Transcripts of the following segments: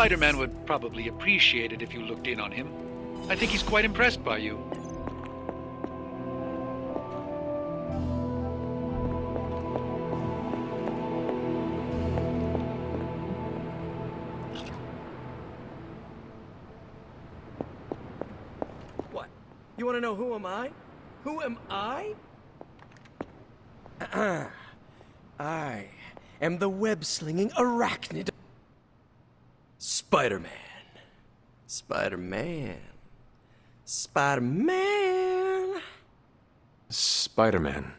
Spider-Man would probably appreciate it if you looked in on him. I think he's quite impressed by you. You want to know who am I? Who am I? I am the web-slinging arachnid. Spider-Man. Spider-Man. Spider-Man. Spider-Man.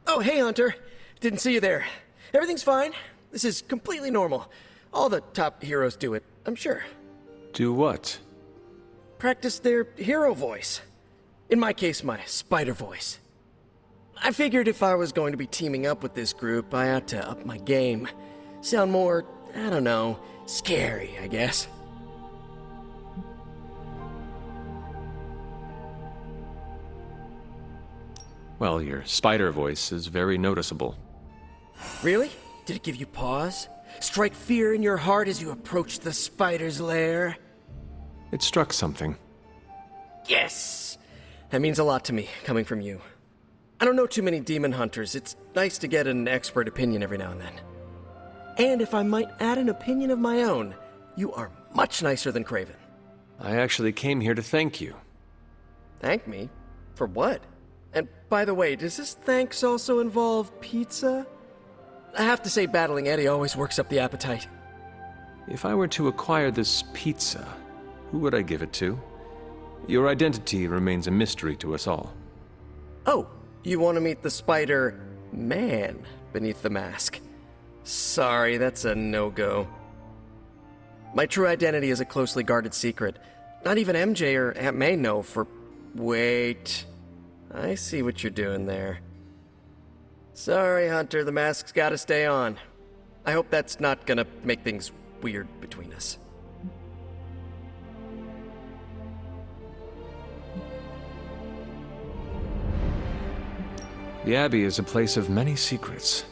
Oh, hey, Hunter. Didn't see you there. Everything's fine. This is completely normal. All the top heroes do it, I'm sure. Do what? Practice their hero voice. In my case, my spider voice. I figured if I was going to be teaming up with this group, I ought to up my game. Sound more, I don't know, scary, I guess. Well, your spider voice is very noticeable. Really? Did it give you pause? Strike fear in your heart as you approach the spider's lair? It struck something. Yes! That means a lot to me, coming from you. I don't know too many demon hunters. It's nice to get an expert opinion every now and then. And if I might add an opinion of my own, you are much nicer than Kraven. I actually came here to thank you. Thank me? For what? And by the way, does this thanks also involve pizza? I have to say battling Eddie always works up the appetite. If I were to acquire this pizza, who would I give it to? Your identity remains a mystery to us all. Oh, you want to meet the Spider-Man beneath the mask? Sorry, that's a no-go. My true identity is a closely guarded secret. Not even MJ or Aunt May know for... Wait... I see what you're doing there. Sorry, Hunter, the mask's gotta stay on. I hope that's not gonna make things weird between us. The Abbey is a place of many secrets.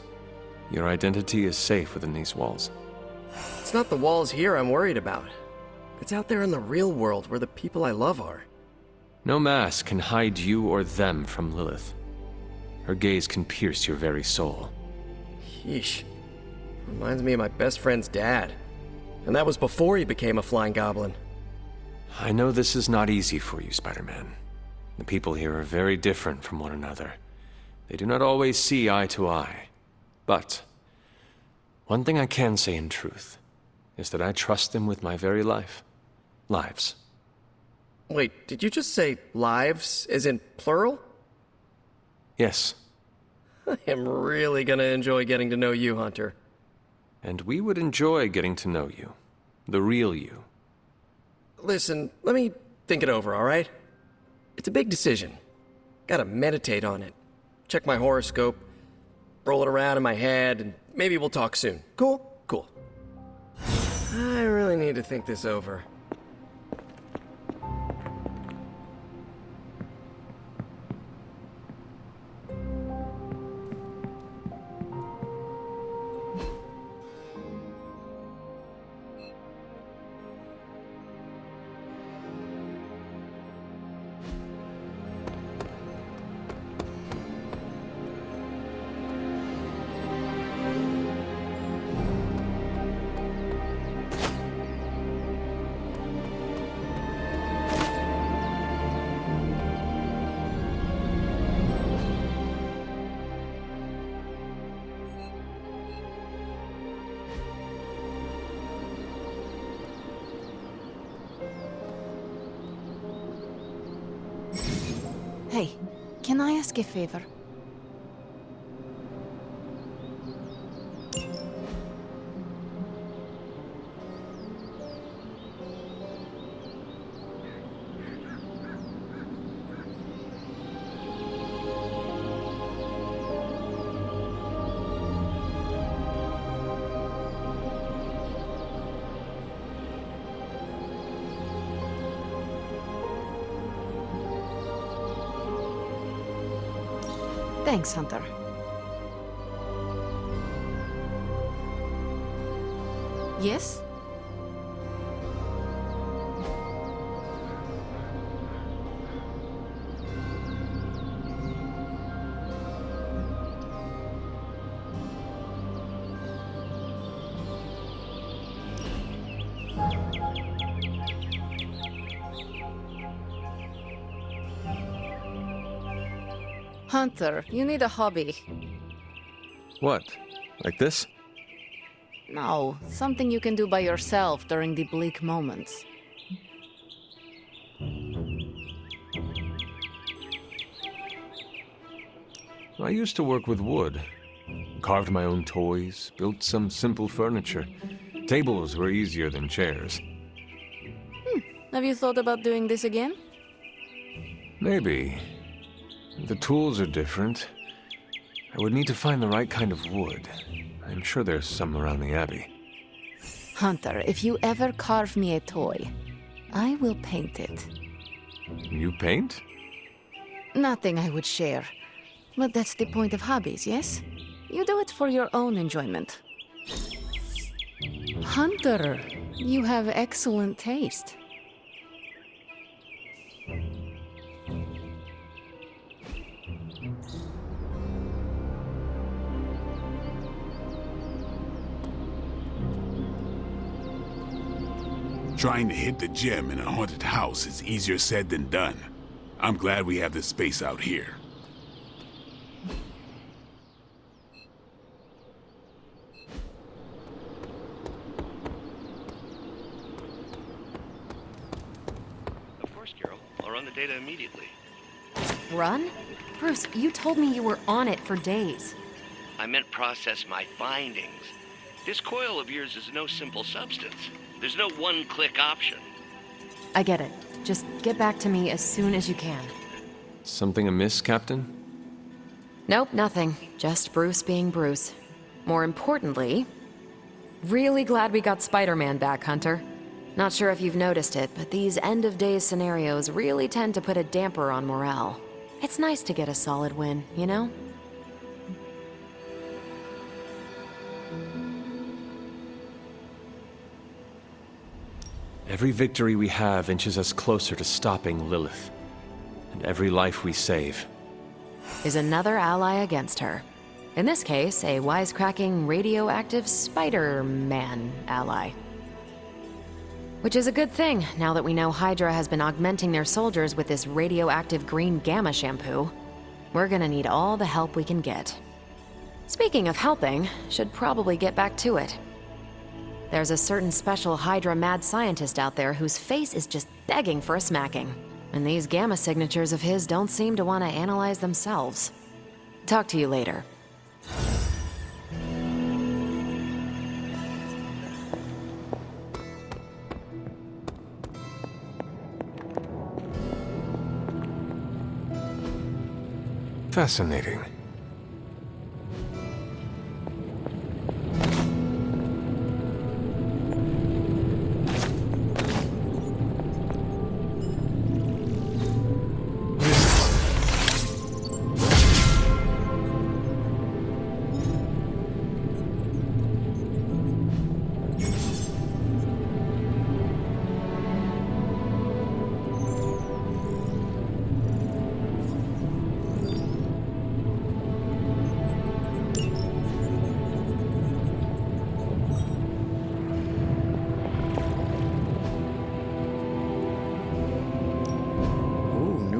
Your identity is safe within these walls. It's not the walls here I'm worried about. It's out there in the real world where the people I love are. No mask can hide you or them from Lilith. Her gaze can pierce your very soul. Yeesh. Reminds me of my best friend's dad. And that was before he became a flying goblin. I know this is not easy for you, Spider-Man. The people here are very different from one another. They do not always see eye to eye. But one thing I can say in truth is that I trust them with my very life. Lives. Wait, did you just say lives, as in plural? Yes. I am really gonna enjoy getting to know you, Hunter. And we would enjoy getting to know you. The real you. Listen, let me think it over, alright? It's a big decision. Gotta meditate on it. Check my horoscope, roll it around in my head, and maybe we'll talk soon. Cool? Cool. I really need to think this over. Hey, can I ask a favor? Thanks, Hunter. Yes? Hunter, you need a hobby. What? Like this? No, something you can do by yourself during the bleak moments. I used to work with wood. Carved my own toys, built some simple furniture. Tables were easier than chairs. Have you thought about doing this again? Maybe. The tools are different. I would need to find the right kind of wood. I'm sure there's some around the Abbey. Hunter, if you ever carve me a toy, I will paint it. You paint? Nothing I would share. But that's the point of hobbies, yes? You do it for your own enjoyment. Hunter, you have excellent taste. Trying to hit the gem in a haunted house is easier said than done. I'm glad we have this space out here. Of course, Carol. I'll run the data immediately. Run? Bruce, you told me you were on it for days. I meant process my findings. This coil of yours is no simple substance. There's no one-click option. I get it. Just get back to me as soon as you can. Something amiss, Captain? Nope, nothing. Just Bruce being Bruce. More importantly, really glad we got Spider-Man back, Hunter. Not sure if you've noticed it, but these end-of-days scenarios really tend to put a damper on morale. It's nice to get a solid win, you know? Every victory we have inches us closer to stopping Lilith. And every life we save Is another ally against her. In this case, a wisecracking, radioactive Spider-Man ally. Which is a good thing, now that we know Hydra has been augmenting their soldiers with this radioactive green gamma shampoo. We're gonna need all the help we can get. Speaking of helping, should probably get back to it. There's a certain special Hydra mad scientist out there whose face is just begging for a smacking. And these gamma signatures of his don't seem to want to analyze themselves. Talk to you later. Fascinating.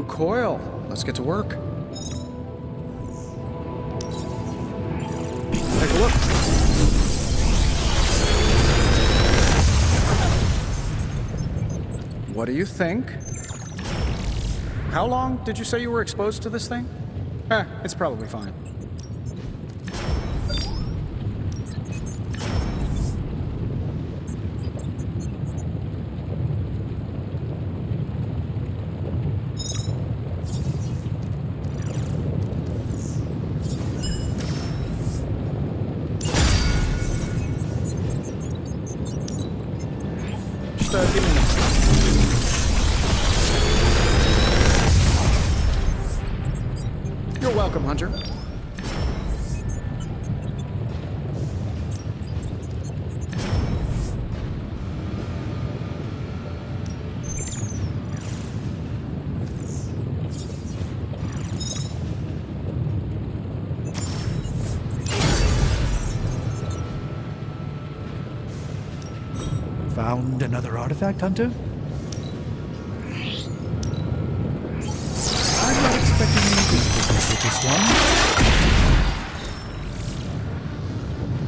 Coil. Let's get to work. Take a look. What do you think? How long did you say you were exposed to this thing? It's probably fine. Give me a minute. You're welcome, Hunter. Found another artifact, Hunter? I'm not expecting any difficulties with this one.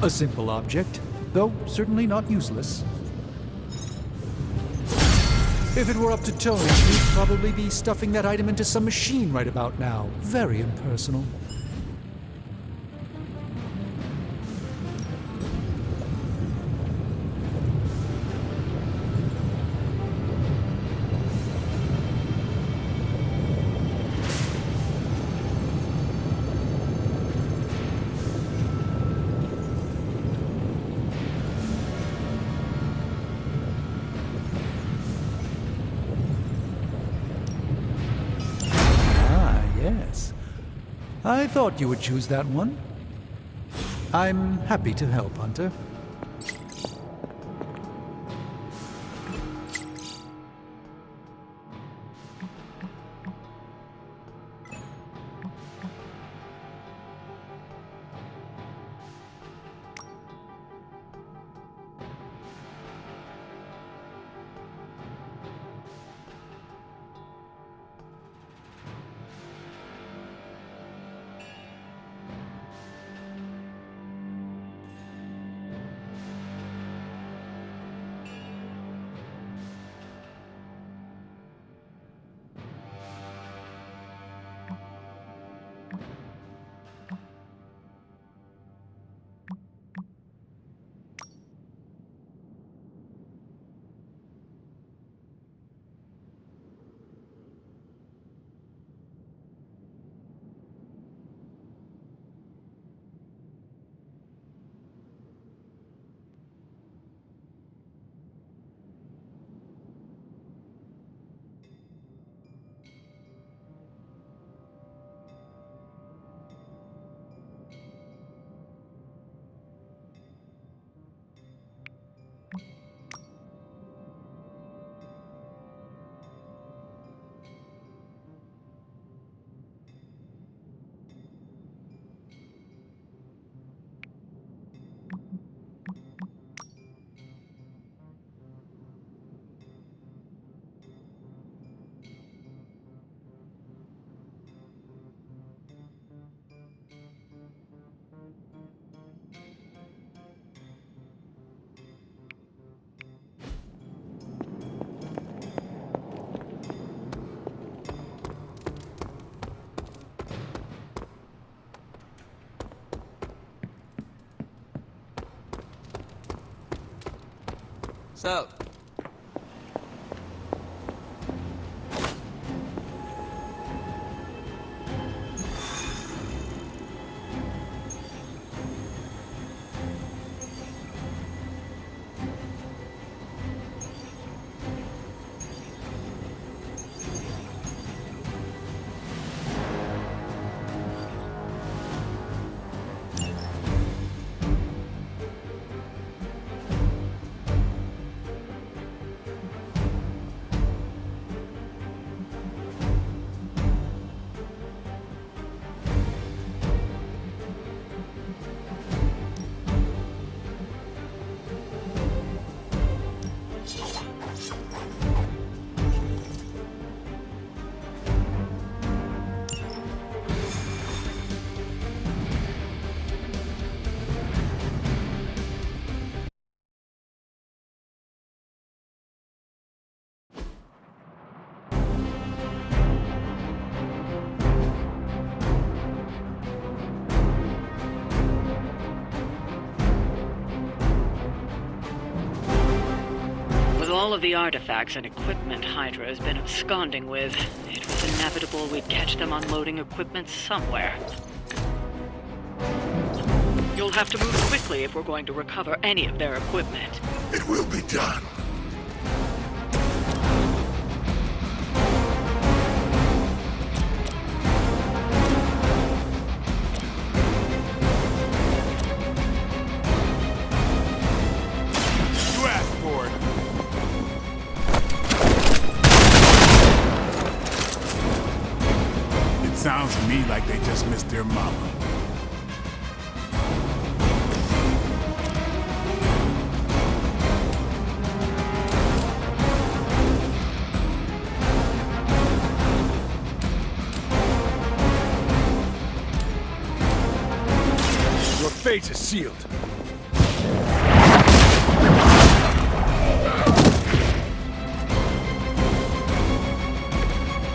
A simple object, though certainly not useless. If it were up to Tony, he'd probably be stuffing that item into some machine right about now. Very impersonal. Yes. I thought you would choose that one. I'm happy to help, Hunter. So, with all of the artifacts and equipment Hydra has been absconding with, it was inevitable we'd catch them unloading equipment somewhere. You'll have to move quickly if we're going to recover any of their equipment. It will be done. You asked for it. It sounds to me like they just missed their mama. gate is sealed.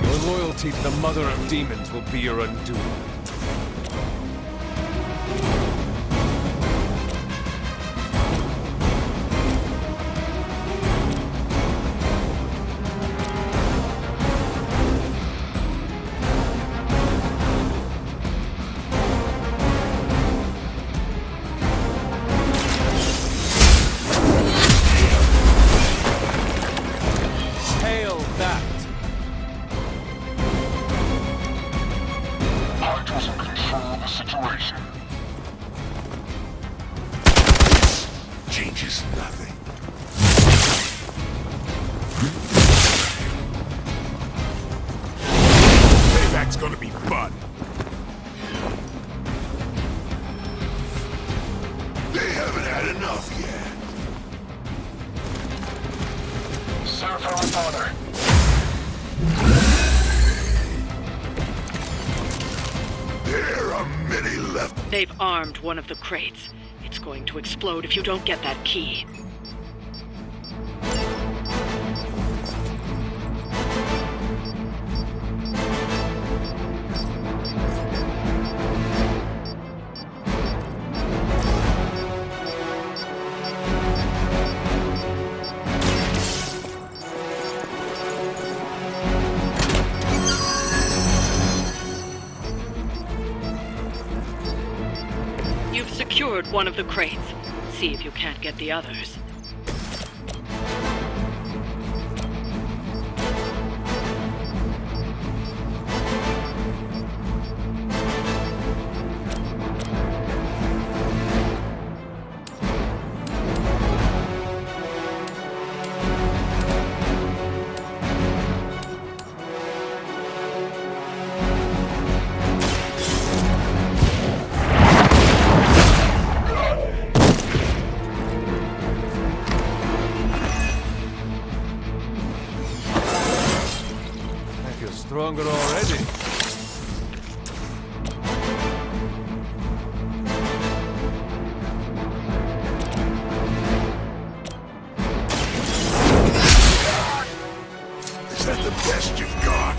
Your loyalty to the Mother of Demons will be your undoing. Hail that! Hydra's in control of the situation. This changes nothing. Payback's gonna be fun. They haven't had enough yet. Sir, for my father. There are many left. They've armed one of the crates. It's going to explode if you don't get that key. You've secured one of the crates. See if you can't get the others. I feel stronger already. Is that the best you've got?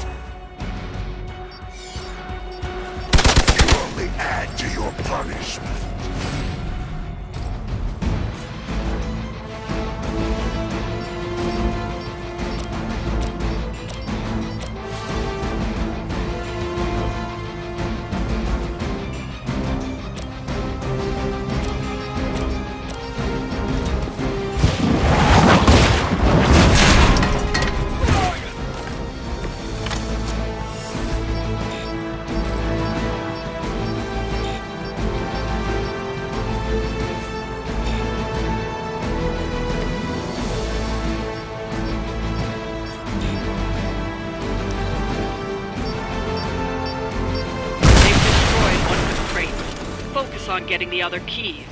You only add to your punishment. Focus on getting the other keys.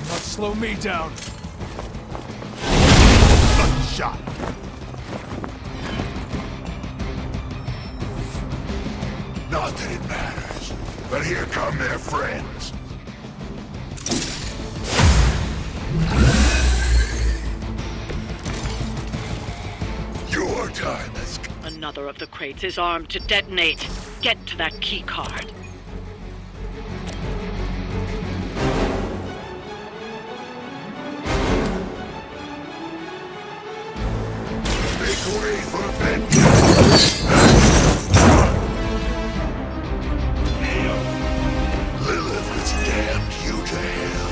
Not slow me down. Good shot. Not that it matters, but here come their friends. Your time has come. Another of the crates is armed to detonate. Get to that key card. Make way for vengeance. Lilith has damned you to hell.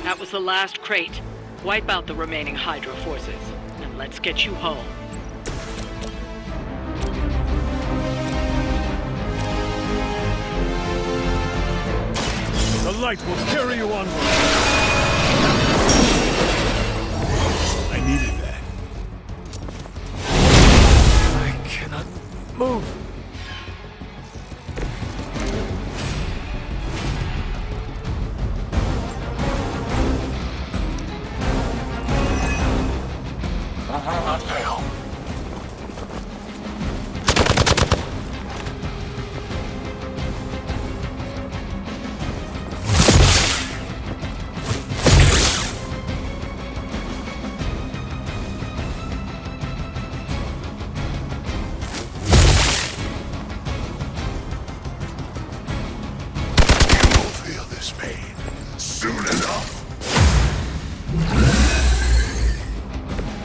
That was the last crate. Wipe out the remaining Hydra forces, and let's get you home. The light will carry you onward. I needed that. I cannot move. this pain soon enough.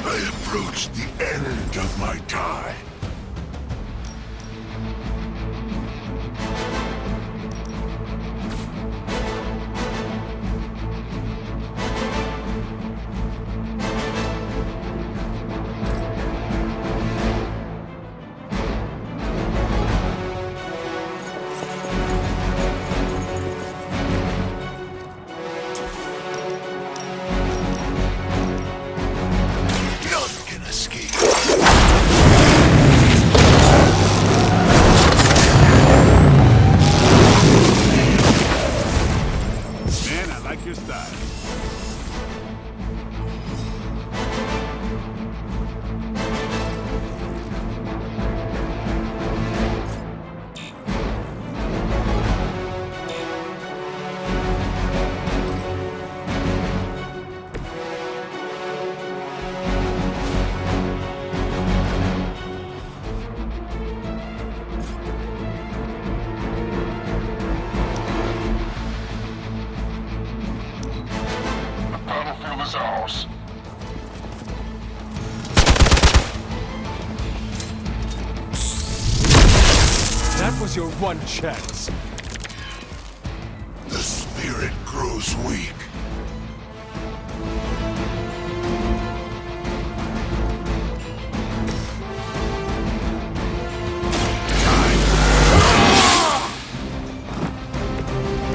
I approach the end of my time. That was your one chance. The spirit grows weak.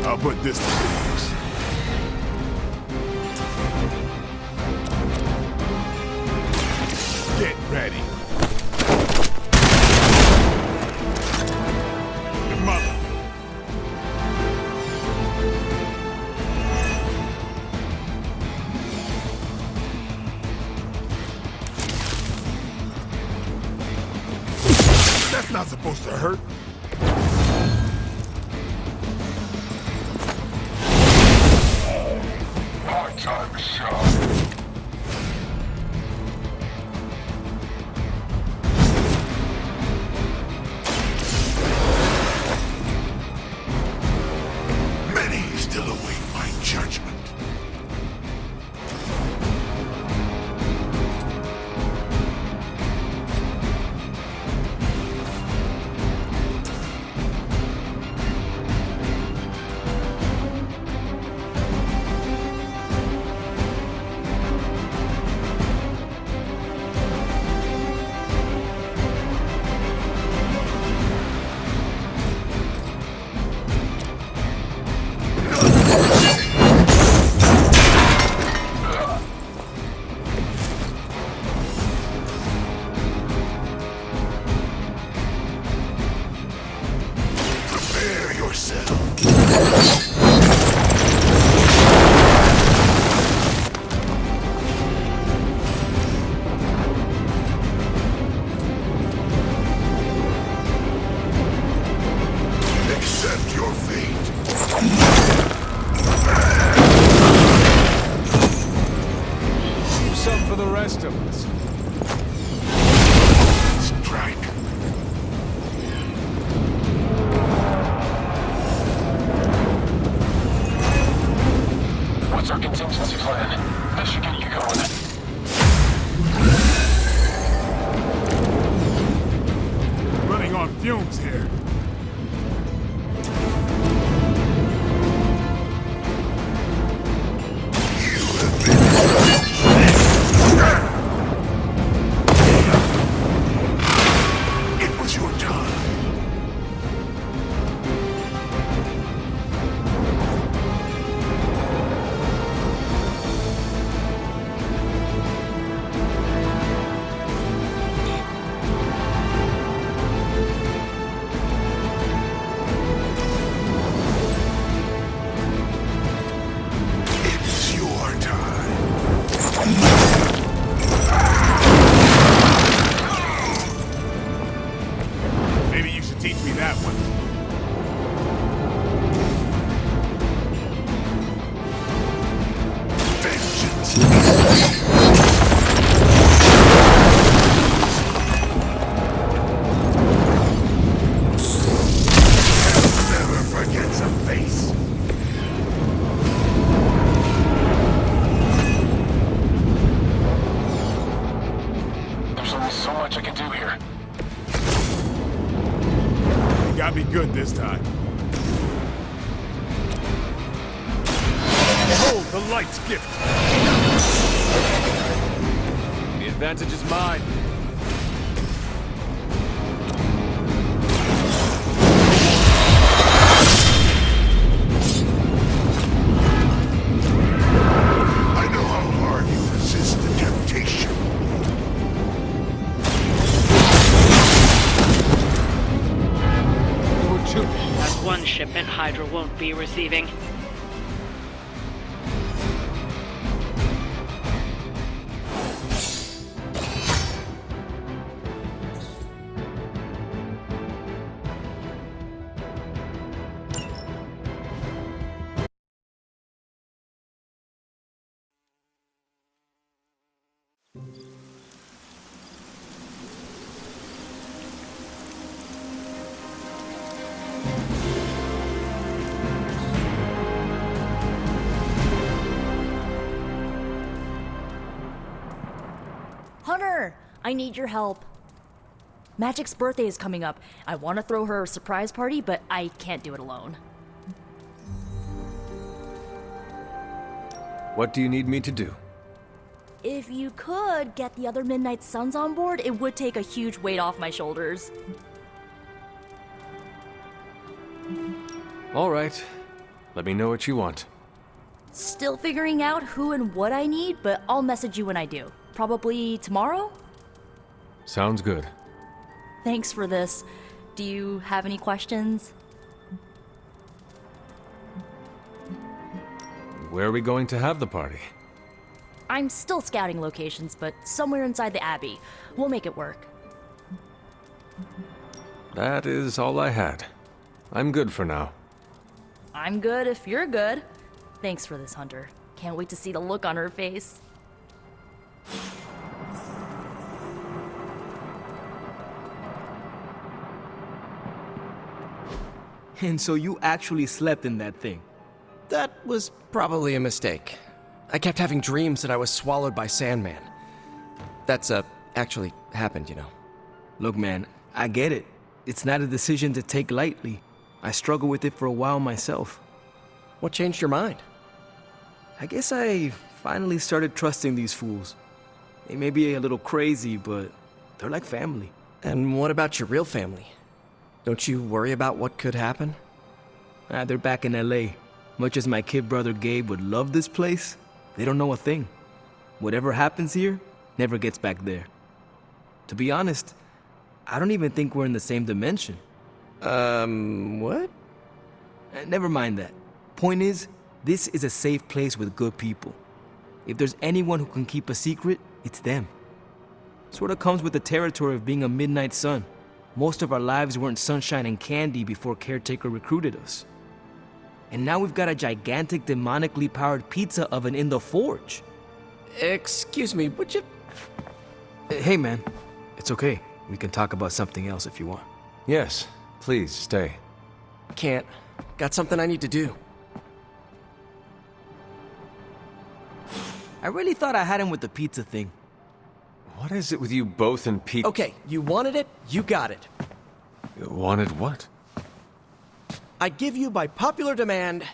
I'll put this to use. Get ready. Your mother. That's not supposed to hurt. My time is short. Many still await my judgment. Prepare yourself. Accept your fate. Keep some for the rest of us. Strike. What's our contingency plan? This should get you going. Running on fumes here. It was your time. Behold the light's gift! The advantage is mine. I know how hard you resist the temptation. That's one shipment Hydra won't be receiving. Hunter, I need your help. Magic's birthday is coming up. I want to throw her a surprise party, but I can't do it alone. What do you need me to do? If you could get the other Midnight Suns on board, it would take a huge weight off my shoulders. All right. Let me know what you want. Still figuring out who and what I need, but I'll message you when I do. Probably tomorrow? Sounds good. Thanks for this. Do you have any questions? Where are we going to have the party? I'm still scouting locations, but somewhere inside the Abbey. We'll make it work. That is all I had. I'm good for now. I'm good if you're good. Thanks for this, Hunter. Can't wait to see the look on her face. And so you actually slept in that thing? That was probably a mistake. I kept having dreams that I was swallowed by Sandman. That's, actually happened, you know. Look, man, I get it. It's not a decision to take lightly. I struggled with it for a while myself. What changed your mind? I guess I finally started trusting these fools. They may be a little crazy, but they're like family. And what about your real family? Don't you worry about what could happen? They're back in LA. Much as my kid brother Gabe would love this place, they don't know a thing. Whatever happens here never gets back there. To be honest, I don't even think we're in the same dimension. What? Never mind that. Point is, this is a safe place with good people. If there's anyone who can keep a secret, it's them. Sort of comes with the territory of being a Midnight Sun. Most of our lives weren't sunshine and candy before Caretaker recruited us. And now we've got a gigantic demonically powered pizza oven in the forge. Excuse me, would you... Hey man, it's okay. We can talk about something else if you want. Yes, please stay. Can't. Got something I need to do. I really thought I had him with the pizza thing. What is it with you both and Pete? Okay, you wanted it, you got it. You wanted what? I give you by popular demand,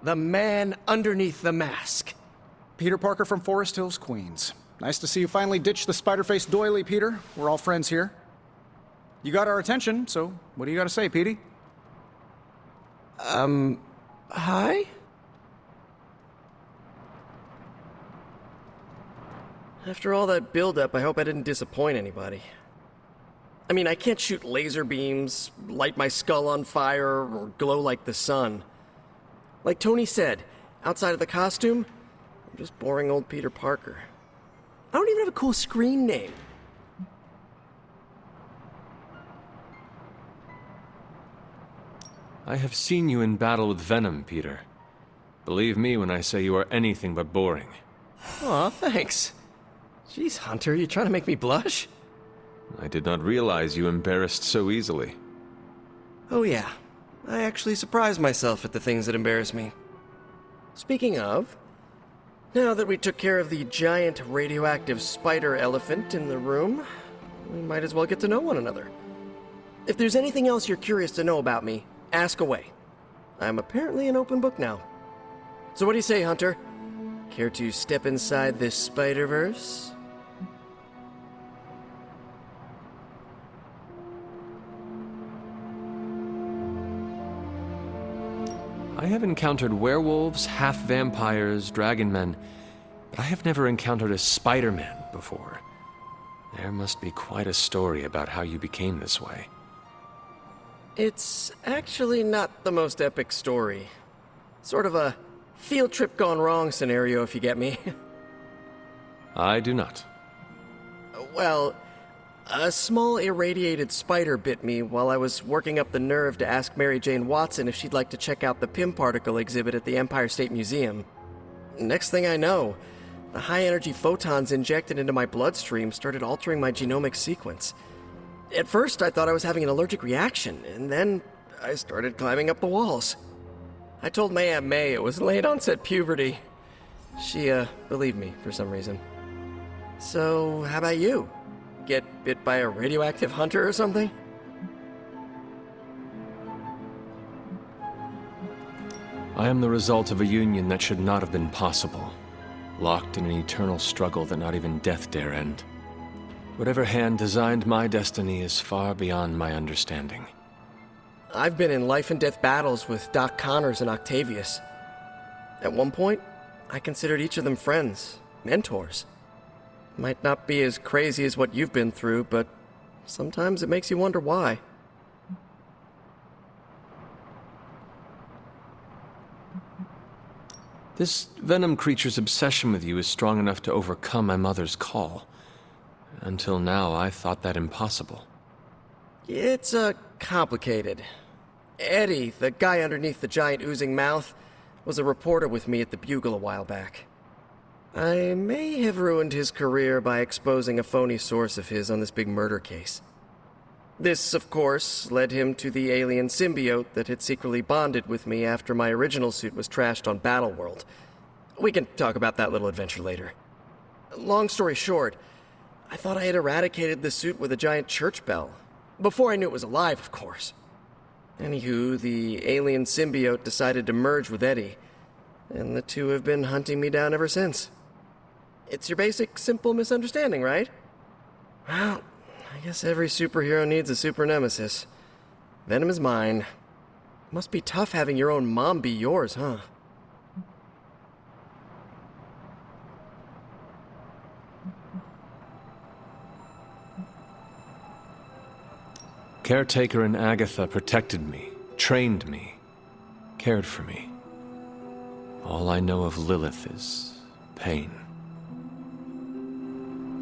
the man underneath the mask. Peter Parker from Forest Hills, Queens. Nice to see you finally ditched the spider-faced doily, Peter. We're all friends here. You got our attention, so what do you got to say, Petey? Hi? After all that build-up, I hope I didn't disappoint anybody. I mean, I can't shoot laser beams, light my skull on fire, or glow like the sun. Like Tony said, outside of the costume, I'm just boring old Peter Parker. I don't even have a cool screen name. I have seen you in battle with Venom, Peter. Believe me when I say you are anything but boring. Aw, thanks. Jeez, Hunter, you trying to make me blush? I did not realize you embarrassed so easily. Oh yeah, I actually surprise myself at the things that embarrass me. Speaking of, now that we took care of the giant radioactive spider elephant in the room, we might as well get to know one another. If there's anything else you're curious to know about me, ask away. I'm apparently an open book now. So what do you say, Hunter? Care to step inside this Spider-Verse? I have encountered werewolves, half-vampires, dragon-men, but I have never encountered a Spider-Man before. There must be quite a story about how you became this way. It's actually not the most epic story. Sort of a field trip gone wrong scenario, if you get me. I do not. Well, a small irradiated spider bit me while I was working up the nerve to ask Mary Jane Watson if she'd like to check out the Pym particle exhibit at the Empire State Museum. Next thing I know, the high-energy photons injected into my bloodstream started altering my genomic sequence. At first, I thought I was having an allergic reaction, and then I started climbing up the walls. I told my Aunt May it was late-onset puberty. She, believed me for some reason. So, how about you? Get bit by a radioactive hunter or something? I am the result of a union that should not have been possible. Locked in an eternal struggle that not even death dare end. Whatever hand designed my destiny is far beyond my understanding. I've been in life and death battles with Doc Connors and Octavius. At one point, I considered each of them friends, mentors. Might not be as crazy as what you've been through, but sometimes it makes you wonder why. This Venom creature's obsession with you is strong enough to overcome my mother's call. Until now, I thought that impossible. It's, complicated. Eddie, the guy underneath the giant oozing mouth, was a reporter with me at the Bugle a while back. I may have ruined his career by exposing a phony source of his on this big murder case. This, of course, led him to the alien symbiote that had secretly bonded with me after my original suit was trashed on Battleworld. We can talk about that little adventure later. Long story short, I thought I had eradicated the suit with a giant church bell. Before I knew it was alive, of course. Anywho, the alien symbiote decided to merge with Eddie, and the two have been hunting me down ever since. It's your basic, simple misunderstanding, right? Well, I guess every superhero needs a super nemesis. Venom is mine. Must be tough having your own mom be yours, huh? Caretaker and Agatha protected me, trained me, cared for me. All I know of Lilith is pain.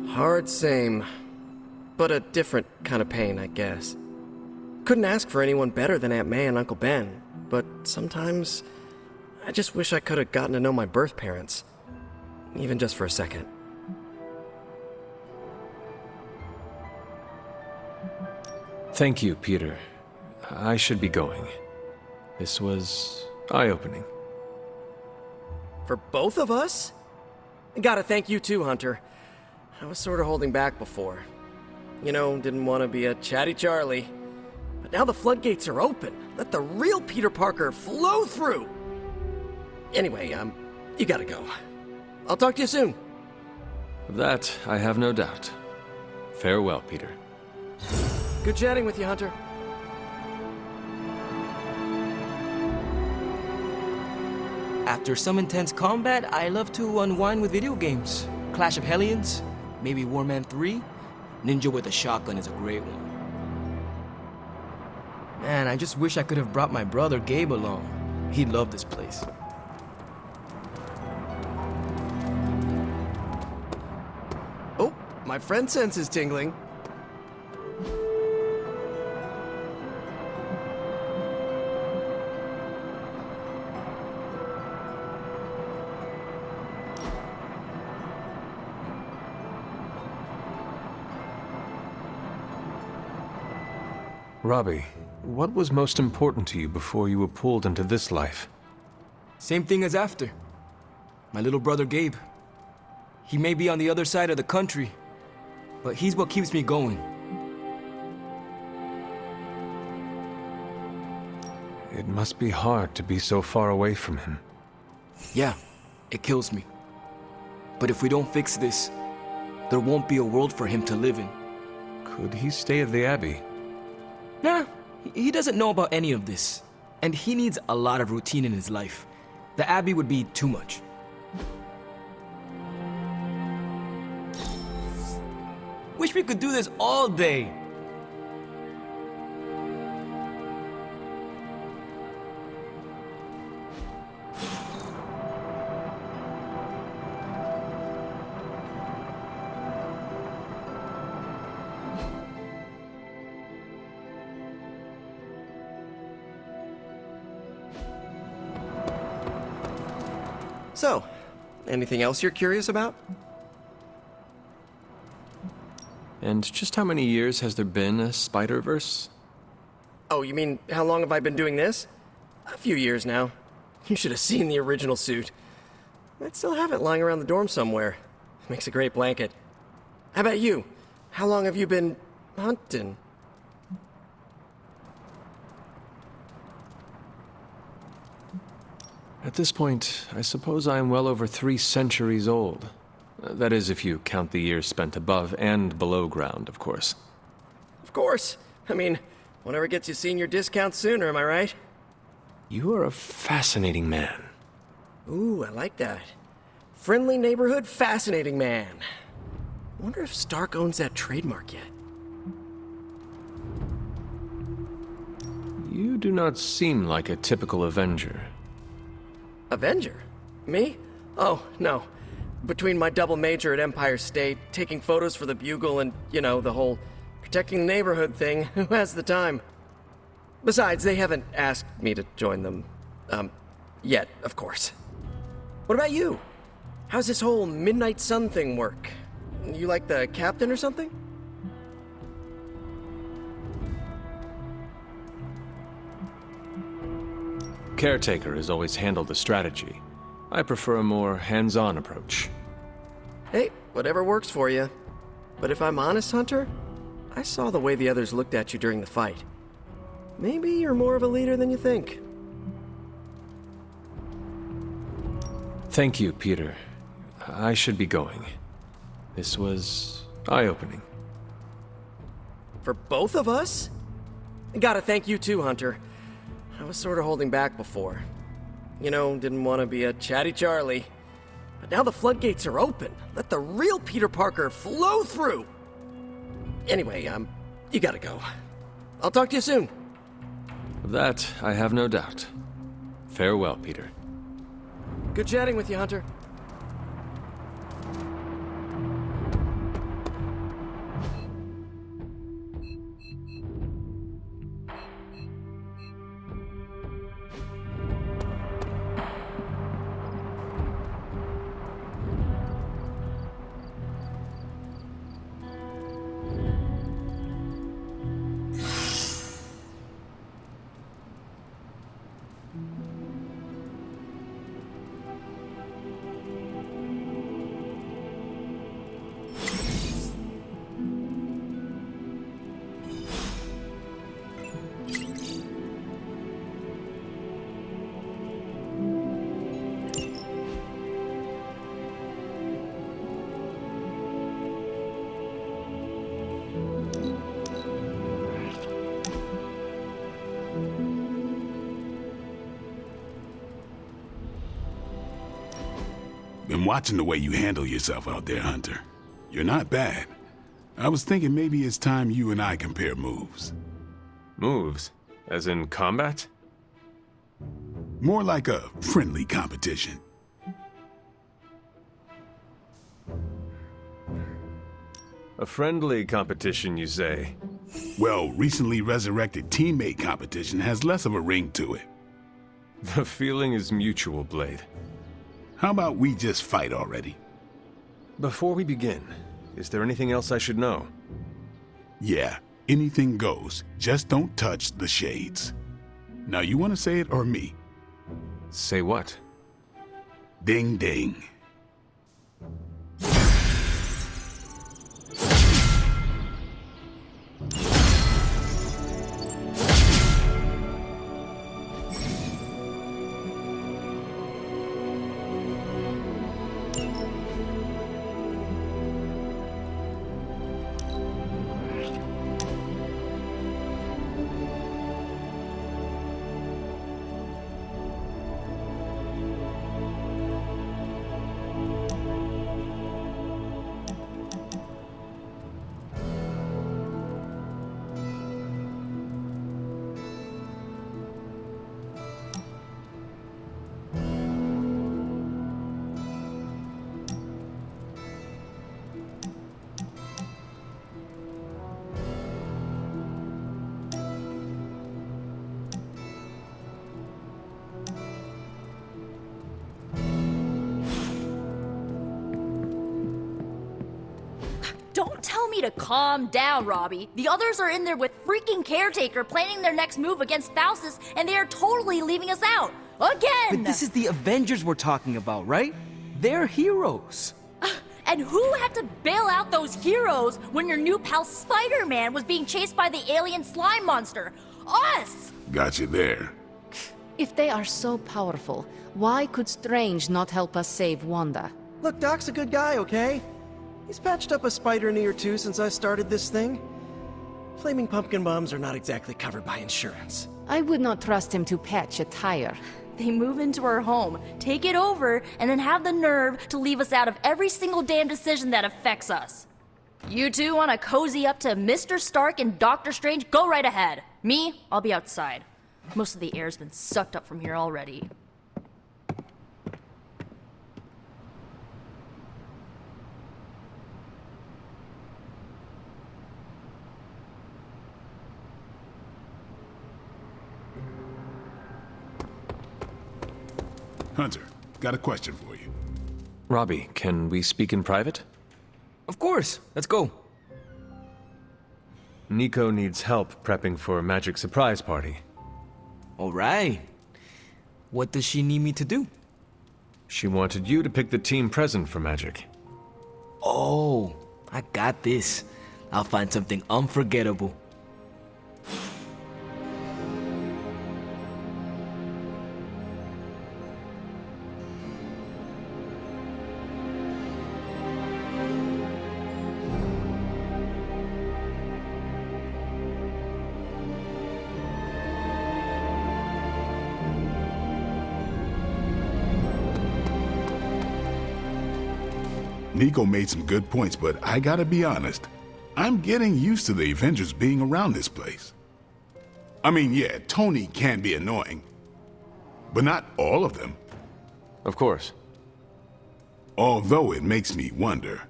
Hard same, but a different kind of pain, I guess. Couldn't ask for anyone better than Aunt May and Uncle Ben, but sometimes I just wish I could have gotten to know my birth parents, even just for a second. Thank you, Peter. I should be going. This was eye-opening. For both of us? Gotta thank you too, Hunter. I was sort of holding back before. You know, didn't want to be a chatty Charlie. But now the floodgates are open. Let the real Peter Parker flow through! Anyway, you gotta go. I'll talk to you soon. Of that, I have no doubt. Farewell, Peter. Good chatting with you, Hunter. After some intense combat, I love to unwind with video games. Clash of Hellions, maybe Warman 3. Ninja with a shotgun is a great one. Man, I just wish I could have brought my brother Gabe along. He'd love this place. Oh, my friend sense is tingling. Robbie, what was most important to you before you were pulled into this life? Same thing as after. My little brother Gabe. He may be on the other side of the country, but he's what keeps me going. It must be hard to be so far away from him. Yeah, it kills me. But if we don't fix this, there won't be a world for him to live in. Could he stay at the Abbey? Nah, he doesn't know about any of this. And he needs a lot of routine in his life. The Abbey would be too much. Wish we could do this all day. So, anything else you're curious about? And just how many years has there been a Spider-Verse? Oh, you mean how long have I been doing this? A few years now. You should have seen the original suit. I'd still have it lying around the dorm somewhere. Makes a great blanket. How about you? How long have you been hunting? At this point, I suppose I am well over 3 centuries old. That is, if you count the years spent above and below ground, of course. Of course. I mean, whatever gets you senior discounts sooner, am I right? You are a fascinating man. Ooh, I like that. Friendly neighborhood, fascinating man. Wonder if Stark owns that trademark yet. You do not seem like a typical Avenger. Avenger? Me? Oh, no. Between my double major at Empire State, taking photos for the Bugle, and, you know, the whole protecting the neighborhood thing, who has the time? Besides, they haven't asked me to join them, yet, of course. What about you? How's this whole Midnight Sun thing work? You like the captain or something? Caretaker has always handled the strategy. I prefer a more hands-on approach. Hey, whatever works for you. But if I'm honest, Hunter, I saw the way the others looked at you during the fight. Maybe you're more of a leader than you think. Thank you, Peter. I should be going. This was eye-opening. For both of us? Gotta thank you too, Hunter. I was sort of holding back before. You know, didn't want to be a chatty Charlie. But now the floodgates are open. Let the real Peter Parker flow through! Anyway, you gotta go. I'll talk to you soon. Of that, I have no doubt. Farewell, Peter. Good chatting with you, Hunter. Been watching the way you handle yourself out there, Hunter. You're not bad. I was thinking maybe it's time you and I compare moves. Moves? As in combat? More like a friendly competition. A friendly competition, you say? Well, recently resurrected teammate competition has less of a ring to it. The feeling is mutual, Blade. How about we just fight already? Before we begin, is there anything else I should know? Yeah, anything goes. Just don't touch the shades. Now, you want to say it or me? Say what? Ding ding. me to calm down, Robbie. The others are in there with freaking Caretaker planning their next move against Faustus, and they are totally leaving us out. Again! But this is the Avengers we're talking about, right? They're heroes. And who had to bail out those heroes when your new pal Spider-Man was being chased by the alien slime monster? Us! Got you there. If they are so powerful, why could Strange not help us save Wanda? Look, Doc's a good guy, okay? He's patched up a spider knee or two since I started this thing. Flaming pumpkin bombs are not exactly covered by insurance. I would not trust him to patch a tire. They move into our home, take it over, and then have the nerve to leave us out of every single damn decision that affects us. You two want to cozy up to Mr. Stark and Doctor Strange? Go right ahead. Me, I'll be outside. Most of the air's been sucked up from here already. Hunter, got a question for you. Robbie, can we speak in private? Of course. Let's go. Nico needs help prepping for a magic surprise party. All right. What does she need me to do? She wanted you to pick the team present for magic. Oh, I got this. I'll find something unforgettable. Nico made some good points, but I gotta be honest. I'm getting used to the Avengers being around this place. I mean, yeah, Tony can be annoying, but not all of them. Of course. Although it makes me wonder.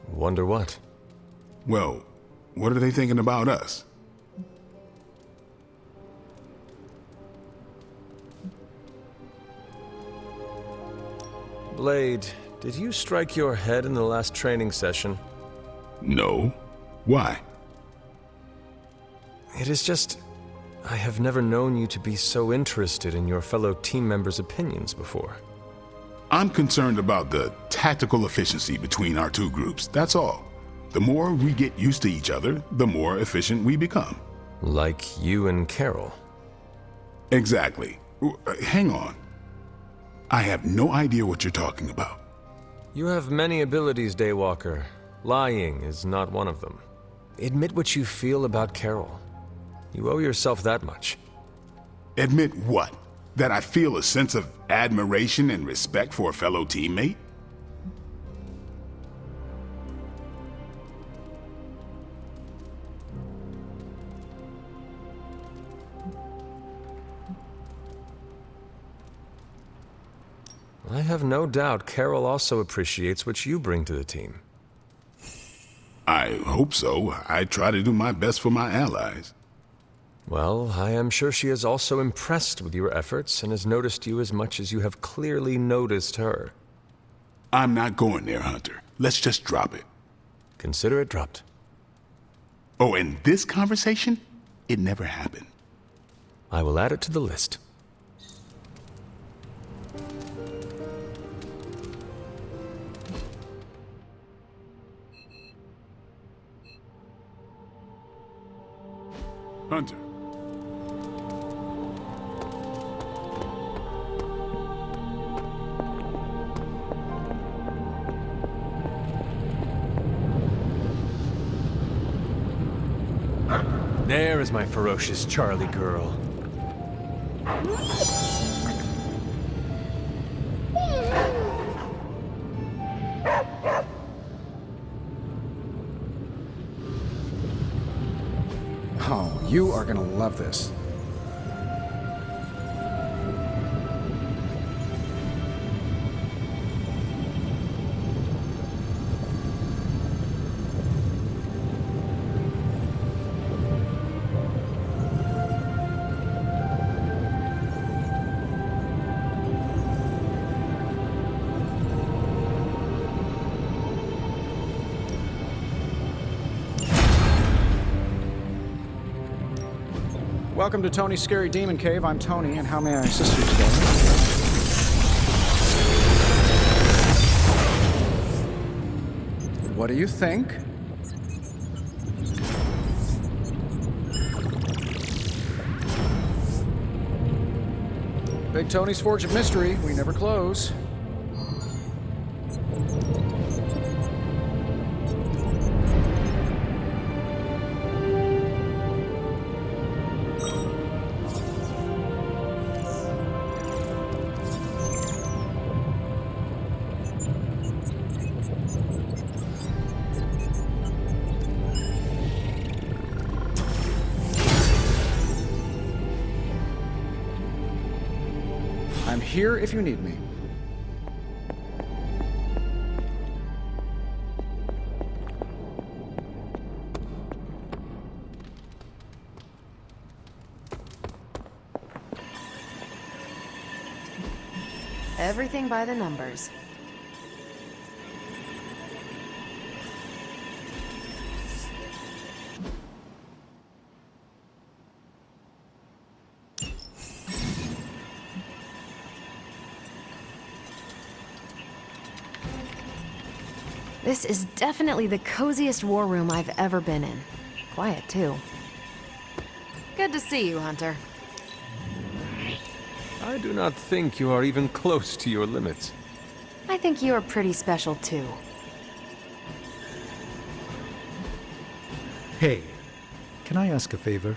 Wonder what? Well, what are they thinking about us? Blade, did you strike your head in the last training session? No. Why? It is just... I have never known you to be so interested in your fellow team members' opinions before. I'm concerned about the tactical efficiency between our two groups, that's all. The more we get used to each other, the more efficient we become. Like you and Carol. Exactly. Hang on. I have no idea what you're talking about. You have many abilities, Daywalker. Lying is not one of them. Admit what you feel about Carol. You owe yourself that much. Admit what? That I feel a sense of admiration and respect for a fellow teammate? I have no doubt Carol also appreciates what you bring to the team. I hope so. I try to do my best for my allies. Well, I am sure she is also impressed with your efforts and has noticed you as much as you have clearly noticed her. I'm not going there, Hunter. Let's just drop it. Consider it dropped. Oh, and this conversation? It never happened. I will add it to the list. Hunter. There is my ferocious Charlie girl. Oh, you are gonna love this. Welcome to Tony's Scary Demon Cave. I'm Tony, and how may I assist you today? What do you think? Big Tony's Forge of Mystery. We never close. I'm here if you need me. Everything by the numbers. This is definitely the coziest war room I've ever been in. Quiet, too. Good to see you, Hunter. I do not think you are even close to your limits. I think you're pretty special, too. Hey, can I ask a favor?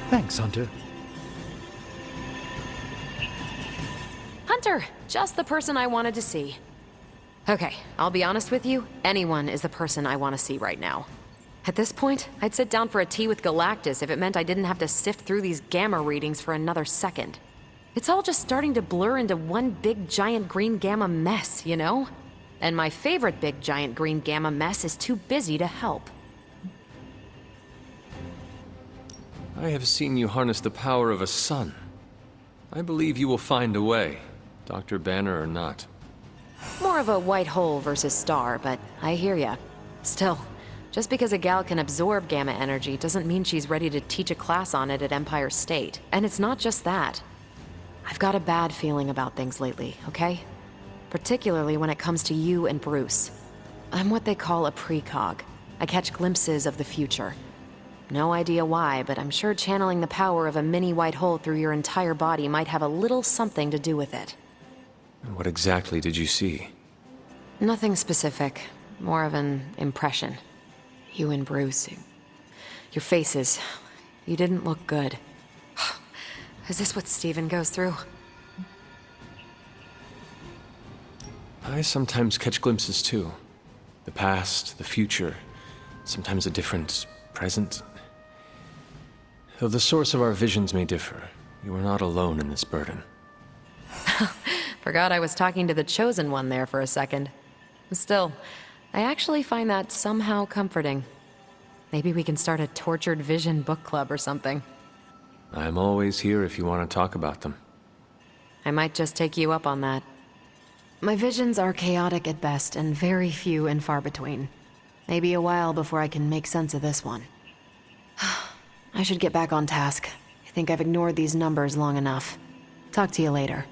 Thanks, Hunter. Hunter! Just the person I wanted to see. Okay, I'll be honest with you, anyone is the person I want to see right now. At this point, I'd sit down for a tea with Galactus if it meant I didn't have to sift through these gamma readings for another second. It's all just starting to blur into one big giant green gamma mess, you know? And my favorite big giant green gamma mess is too busy to help. I have seen you harness the power of a sun. I believe you will find a way, Dr. Banner or not. More of a white hole versus star, but I hear ya. Still, just because a gal can absorb gamma energy doesn't mean she's ready to teach a class on it at Empire State. And it's not just that. I've got a bad feeling about things lately, okay? Particularly when it comes to you and Bruce. I'm what they call a precog. I catch glimpses of the future. No idea why, but I'm sure channeling the power of a mini white hole through your entire body might have a little something to do with it. What exactly did you see? Nothing specific. More of an impression. You and Bruce. Your faces. You didn't look good. Is this what Steven goes through? I sometimes catch glimpses too. The past, the future, sometimes a different present. Though the source of our visions may differ, you are not alone in this burden. Forgot I was talking to the Chosen One there for a second. Still, I actually find that somehow comforting. Maybe we can start a Tortured Vision book club or something. I'm always here if you want to talk about them. I might just take you up on that. My visions are chaotic at best and very few and far between. Maybe a while before I can make sense of this one. I should get back on task. I think I've ignored these numbers long enough. Talk to you later.